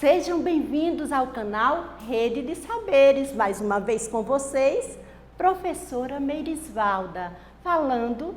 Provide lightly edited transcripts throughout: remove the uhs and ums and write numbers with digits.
Sejam bem-vindos ao canal Rede de Saberes. Mais uma vez com vocês, professora Meirisvalda, falando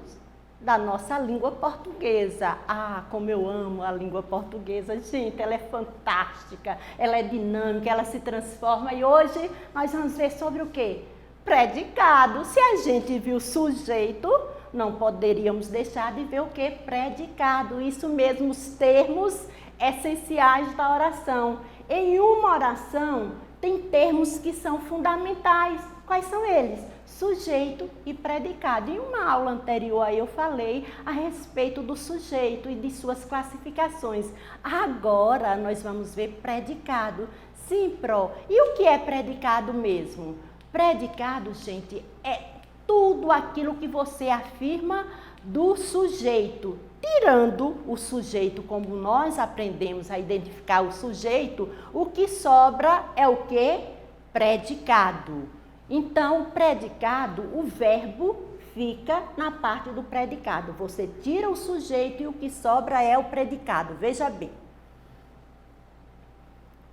da nossa língua portuguesa. Ah, como eu amo a língua portuguesa, gente, ela é fantástica, ela é dinâmica, ela se transforma e hoje nós vamos ver sobre o quê? Predicado. Se a gente viu sujeito, não poderíamos deixar de ver o quê? Predicado. Isso mesmo, os termos essenciais da oração. Em uma oração, tem termos que são fundamentais. Quais são eles? Sujeito e predicado. Em uma aula anterior eu falei a respeito do sujeito e de suas classificações. Agora nós vamos ver predicado. Sim, Pro. E o que é predicado mesmo? Predicado, gente, é tudo aquilo que você afirma do sujeito. Tirando o sujeito, como nós aprendemos a identificar o sujeito, o que sobra é o quê? Predicado. Então, predicado, o verbo fica na parte do predicado. Você tira o sujeito e o que sobra é o predicado. Veja bem.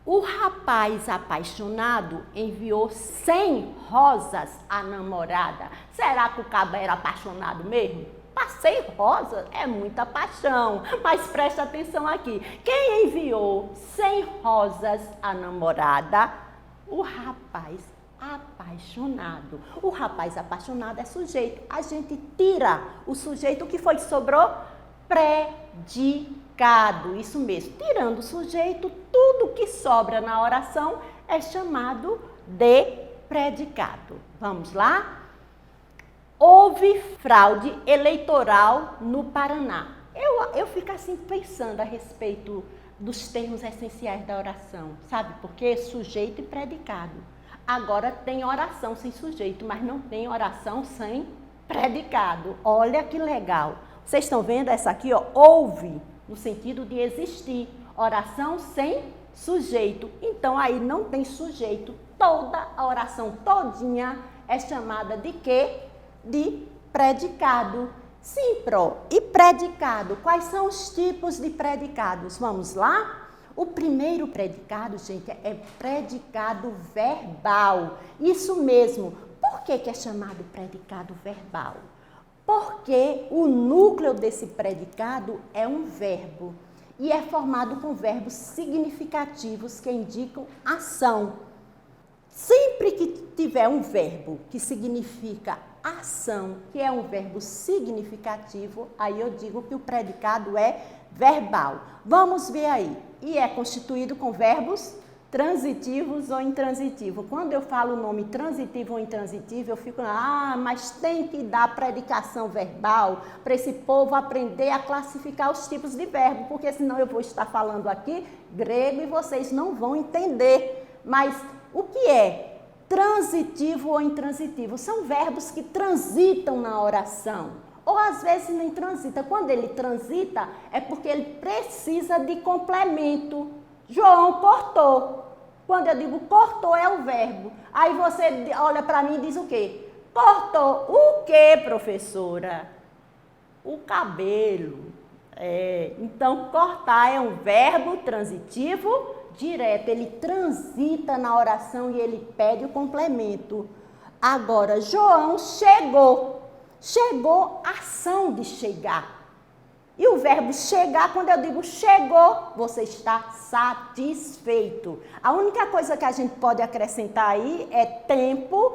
O rapaz apaixonado enviou 100 rosas à namorada. Será que o cabra era apaixonado mesmo? Passei rosa, é muita paixão, mas presta atenção aqui. Quem enviou 100 rosas à namorada? O rapaz apaixonado. O rapaz apaixonado é sujeito. A gente tira o sujeito, o que foi que sobrou? Predicado. Isso mesmo. Tirando o sujeito, tudo que sobra na oração é chamado de predicado. Vamos lá? Houve fraude eleitoral no Paraná. Eu fico assim pensando a respeito dos termos essenciais da oração. Sabe por quê? Sujeito e predicado. Agora tem oração sem sujeito, mas não tem oração sem predicado. Olha que legal. Vocês estão vendo essa aqui, ó? Houve, no sentido de existir. Oração sem sujeito. Então aí não tem sujeito. Toda a oração todinha é chamada de quê? De predicado. Sim, Pro. E predicado? Quais são os tipos de predicados? Vamos lá? O primeiro predicado, gente, é predicado verbal. Isso mesmo. Por que é chamado predicado verbal? Porque o núcleo desse predicado é um verbo e é formado com verbos significativos que indicam ação. Sempre que tiver um verbo que significa ação, que é um verbo significativo, aí eu digo que o predicado é verbal. Vamos ver aí. E é constituído com verbos transitivos ou intransitivos. Quando eu falo o nome transitivo ou intransitivo, eu fico, mas tem que dar predicação verbal para esse povo aprender a classificar os tipos de verbo, porque senão eu vou estar falando aqui grego e vocês não vão entender. Mas o que é transitivo ou intransitivo? São verbos que transitam na oração, ou às vezes nem transita. Quando ele transita, é porque ele precisa de complemento. João cortou. Quando eu digo cortou, é o verbo. Aí você olha para mim e diz o quê? Cortou o quê, professora? O cabelo. Então, cortar é um verbo transitivo direto, ele transita na oração e ele pede o complemento. Agora, João chegou. Chegou, ação de chegar. E o verbo chegar, quando eu digo chegou, você está satisfeito. A única coisa que a gente pode acrescentar aí é tempo,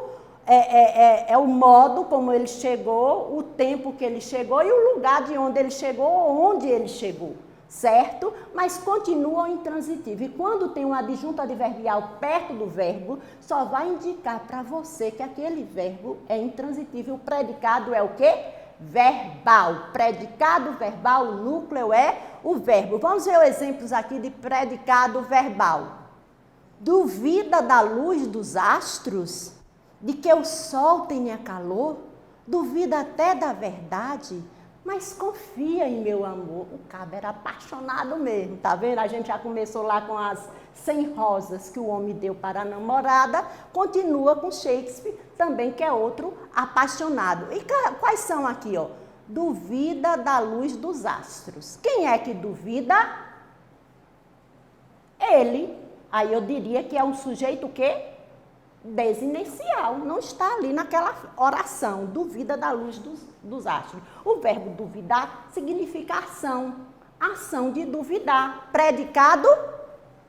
é o modo como ele chegou, o tempo que ele chegou e o lugar de onde ele chegou ou onde ele chegou. Certo? Mas continua intransitivo. E quando tem um adjunto adverbial perto do verbo, só vai indicar para você que aquele verbo é intransitivo. O predicado é o quê? Verbal. Predicado verbal, o núcleo é o verbo. Vamos ver exemplos aqui de predicado verbal. Duvida da luz dos astros? De que o sol tenha calor? Duvida até da verdade? Mas confia em meu amor. O cabra era apaixonado mesmo, tá vendo? A gente já começou lá com as 100 rosas que o homem deu para a namorada, continua com Shakespeare também, que é outro apaixonado. E quais são aqui, ó? Duvida da luz dos astros. Quem é que duvida? Ele. Aí eu diria que é um sujeito o quê? Desinicial, não está ali naquela oração, duvida da luz dos astros. O verbo duvidar significa ação, ação de duvidar, predicado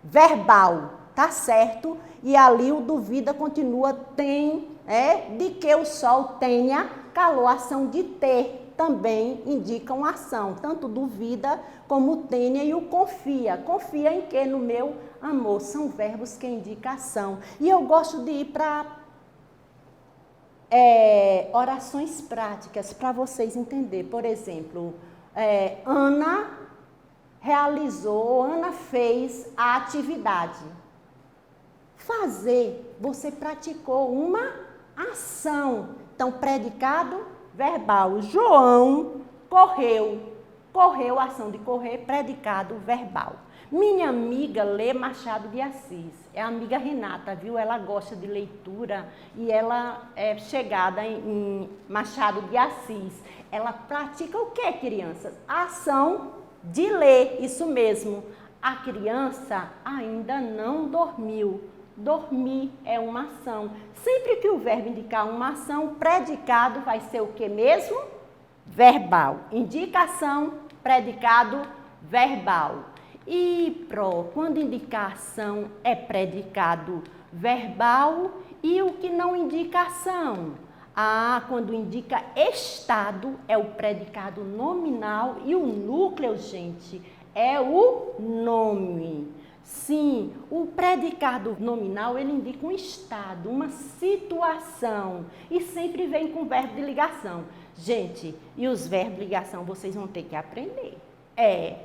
verbal, tá certo? E ali o duvida continua, de que o sol tenha calor, ação de ter, também indicam ação, tanto duvida como tenha e o confia. Confia em que? No meu amor. São verbos que indicam ação. E eu gosto de ir para orações práticas para vocês entenderem. Por exemplo, Ana realizou, Ana fez a atividade. Fazer, você praticou uma ação. Então, predicado verbal. João correu, ação de correr, predicado verbal. Minha amiga lê Machado de Assis, é a amiga Renata, viu? Ela gosta de leitura e ela é chegada em Machado de Assis. Ela pratica o que, crianças? A ação de ler, isso mesmo. A criança ainda não dormiu. Dormir é uma ação. Sempre que o verbo indicar uma ação, o predicado vai ser o que mesmo? Verbal. Indicação, predicado, verbal. E quando indicação é predicado verbal e o que não indica ação? Quando indica estado é o predicado nominal e o núcleo, gente, é o nome. Sim, o predicado nominal, ele indica um estado, uma situação e sempre vem com verbo de ligação. Gente, e os verbos de ligação vocês vão ter que aprender.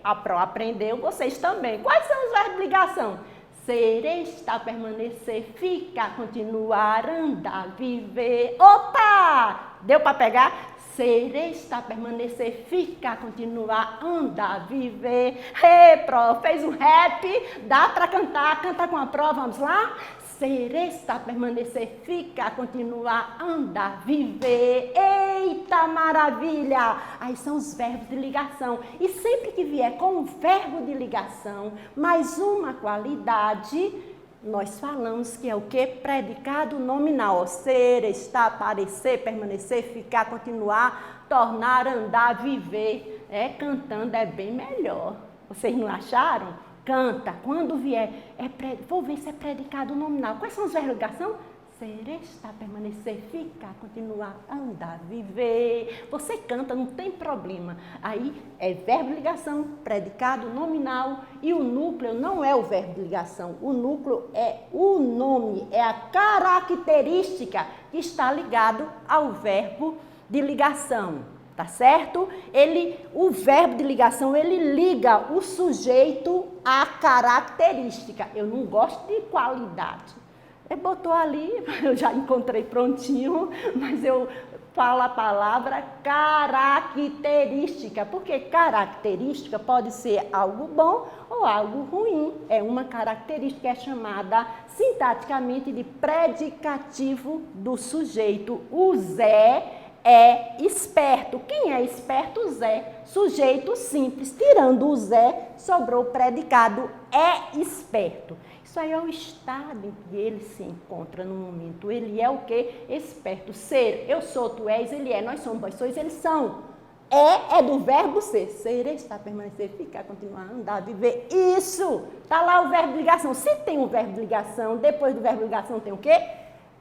A Pro aprendeu, vocês também. Quais são os verbos de ligação? Ser, estar, permanecer, ficar, continuar, andar, viver. Opa! Deu para pegar? Ser, estar, permanecer, ficar, continuar, andar, viver. Pro, fez um rap, dá para cantar, canta com a Pro, vamos lá? Ser, estar, permanecer, ficar, continuar, andar, viver. Eita maravilha! Aí são os verbos de ligação. E sempre que vier com um verbo de ligação, mais uma qualidade, nós falamos que é o que? Predicado nominal. Ser, estar, parecer, permanecer, ficar, continuar, tornar, andar, viver. Cantando é bem melhor. Vocês não acharam? Canta. Quando vier, vou ver se é predicado nominal. Quais são os verbos de ligação? Ser, estar, permanecer, ficar, continuar, andar, viver. Você canta, não tem problema. Aí é verbo de ligação, predicado nominal e o núcleo não é o verbo de ligação. O núcleo é o nome, é a característica que está ligado ao verbo de ligação. Tá certo? O verbo de ligação, ele liga o sujeito à característica. Eu não gosto de qualidade. Botou ali, eu já encontrei prontinho, mas eu falo a palavra característica, porque característica pode ser algo bom ou algo ruim. É uma característica que é chamada sintaticamente de predicativo do sujeito. O Zé é esperto. Quem é esperto? Zé. Sujeito simples. Tirando o Zé, sobrou o predicado é esperto. Isso aí é o estado em que ele se encontra no momento. Ele é o quê? Esperto. Ser, eu sou, tu és, ele é, nós somos, vós sois, eles são. É do verbo ser. Ser, estar, permanecer, ficar, continuar, andar, viver. Isso! Está lá o verbo de ligação. Se tem um verbo de ligação, depois do verbo de ligação tem o quê?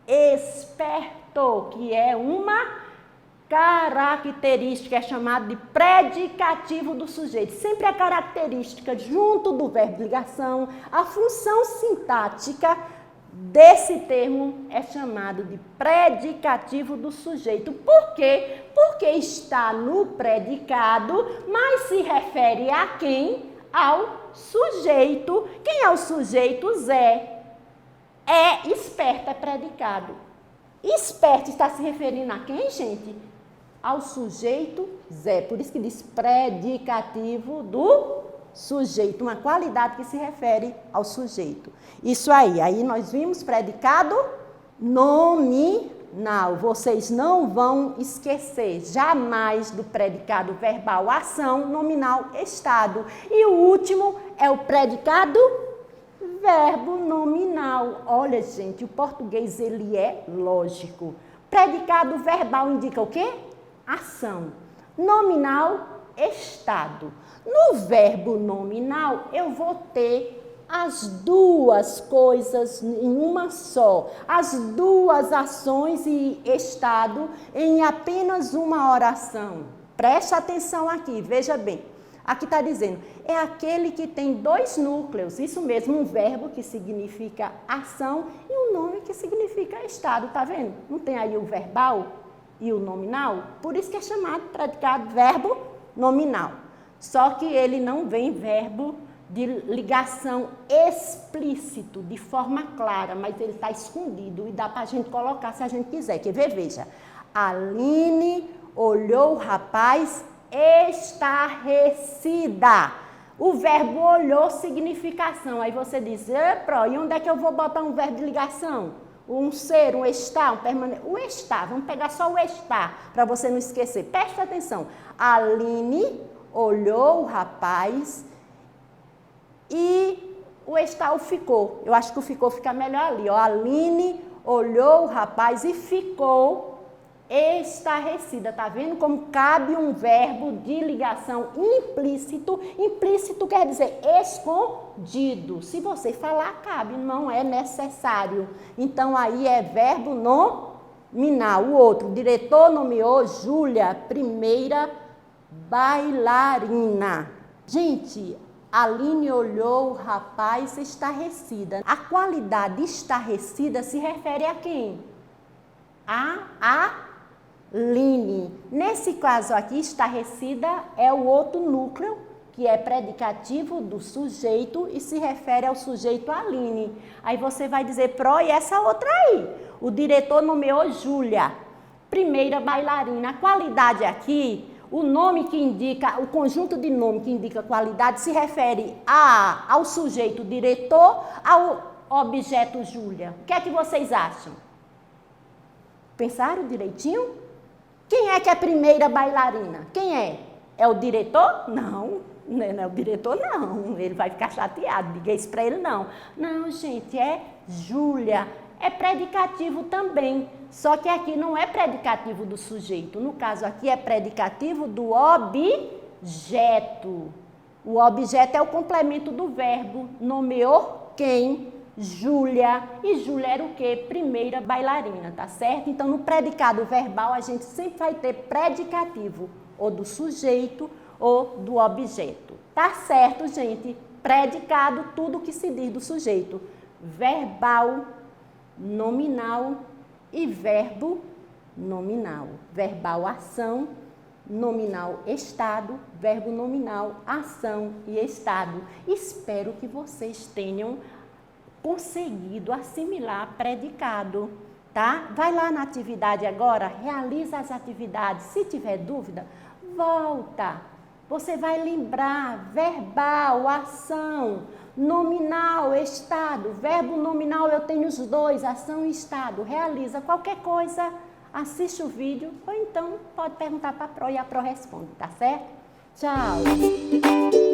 Esperto, que é uma característica, é chamado de predicativo do sujeito. Sempre a característica junto do verbo de ligação, a função sintática desse termo é chamado de predicativo do sujeito. Por quê? Porque está no predicado, mas se refere a quem? Ao sujeito. Quem é o sujeito? Zé. Esperto é predicado. Esperto está se referindo a quem, gente? Ao sujeito Zé. Por isso que diz predicativo do sujeito, uma qualidade que se refere ao sujeito. Isso aí. Aí nós vimos predicado nominal. Vocês não vão esquecer jamais do predicado verbal ação, nominal, estado. E o último é o predicado verbo nominal. Olha, gente, o português ele é lógico. Predicado verbal indica o quê? Ação. Nominal, estado. No verbo nominal, eu vou ter as duas coisas em uma só. As duas ações e estado em apenas uma oração. Preste atenção aqui, veja bem. Aqui está dizendo, é aquele que tem dois núcleos, isso mesmo, um verbo que significa ação e um nome que significa estado, tá vendo? Não tem aí o verbal e o nominal? Por isso que é chamado predicado verbo nominal. Só que ele não vem verbo de ligação explícito, de forma clara, mas ele está escondido e dá para a gente colocar se a gente quiser. Quer ver? Veja. Aline olhou o rapaz estarrecida. O verbo olhou significação. Aí você diz, e onde é que eu vou botar um verbo de ligação? Um ser, um estar, um permanente. O estar, vamos pegar só o estar, para você não esquecer. Presta atenção. Aline olhou o rapaz e o estar o ficou. Eu acho que o ficou fica melhor ali. Ó. Aline olhou o rapaz e ficou estarrecida. Tá vendo como cabe um verbo de ligação implícito? Implícito quer dizer escondido. Se você falar, cabe, não é necessário. Então, aí é verbo nominal. O outro, o diretor nomeou Júlia, primeira bailarina. Gente, Aline olhou o rapaz estarrecida. A qualidade estarrecida se refere a quem? A Aline. Nesse caso aqui, estarrecida é o outro núcleo, que é predicativo do sujeito e se refere ao sujeito Aline. Aí você vai dizer, e essa outra aí? O diretor nomeou Júlia, primeira bailarina. A qualidade aqui, o nome que indica, o conjunto de nome que indica qualidade se refere ao sujeito diretor, ao objeto Júlia. O que é que vocês acham? Pensaram direitinho? Quem é que é a primeira bailarina? Quem é? É o diretor? Não, não é o diretor, não. Ele vai ficar chateado, diga isso para ele, não. Não, gente, é Júlia. É predicativo também, só que aqui não é predicativo do sujeito. No caso aqui é predicativo do objeto. O objeto é o complemento do verbo. Nomeou quem? Júlia. E Júlia era o quê? Primeira bailarina, tá certo? Então, no predicado verbal, a gente sempre vai ter predicativo, ou do sujeito, ou do objeto. Tá certo, gente? Predicado, tudo que se diz do sujeito. Verbal, nominal e verbo nominal. Verbal, ação. Nominal, estado. Verbo nominal, ação e estado. Espero que vocês tenham conseguido assimilar predicado, tá? Vai lá na atividade agora, realiza as atividades. Se tiver dúvida, volta. Você vai lembrar verbal, ação, nominal, estado. Verbo nominal eu tenho os dois, ação e estado. Realiza qualquer coisa, assiste o vídeo ou então pode perguntar para a Pro e a Pro responde, tá certo? Tchau!